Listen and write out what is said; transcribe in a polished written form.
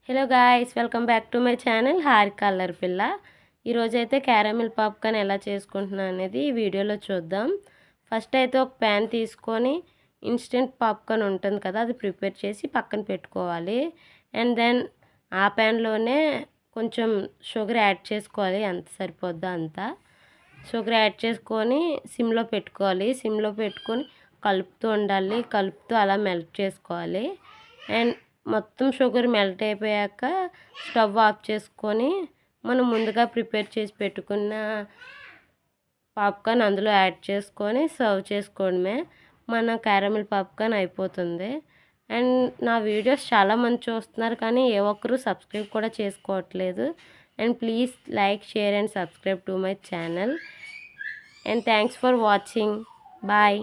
Hello guys, welcome back to my channel Harika అల్లరి పిల్ల. ఈరోజైతే క్యారమిల్ పాప్కార్న్ ఎలా చేసుకుంటున్నాను అనేది ఈ వీడియోలో చూద్దాం. ఫస్ట్ అయితే ఒక ప్యాన్ తీసుకొని ఇన్స్టెంట్ పాప్కార్న్ ఉంటుంది కదా, అది ప్రిపేర్ చేసి పక్కన పెట్టుకోవాలి. అండ్ దెన్ ఆ ప్యాన్లోనే కొంచెం షుగర్ యాడ్ చేసుకోవాలి, ఎంత సరిపోద్దో అంత షుగర్ యాడ్ చేసుకొని సిమ్లో పెట్టుకోవాలి. సిమ్లో పెట్టుకొని కలుపుతూ ఉండాలి, కలుపుతూ అలా మెల్ట్ చేసుకోవాలి. అండ్ మొత్తం షుగర్ మెల్ట్ అయిపోయాక స్టవ్ ఆఫ్ చేసుకొని మనం ముందుగా ప్రిపేర్ చేసి పెట్టుకున్న పాప్కార్న్ అందులో యాడ్ చేసుకొని సర్వ్ చేసుకోవడమే. మన క్యారమిల్ పాప్కార్న్ అయిపోతుంది. అండ్ నా వీడియోస్ చాలామంది చూస్తున్నారు, కానీ ఏ ఒక్కరు సబ్స్క్రైబ్ కూడా చేసుకోవట్లేదు. And please like, share and subscribe to my channel. And thanks for watching. Bye.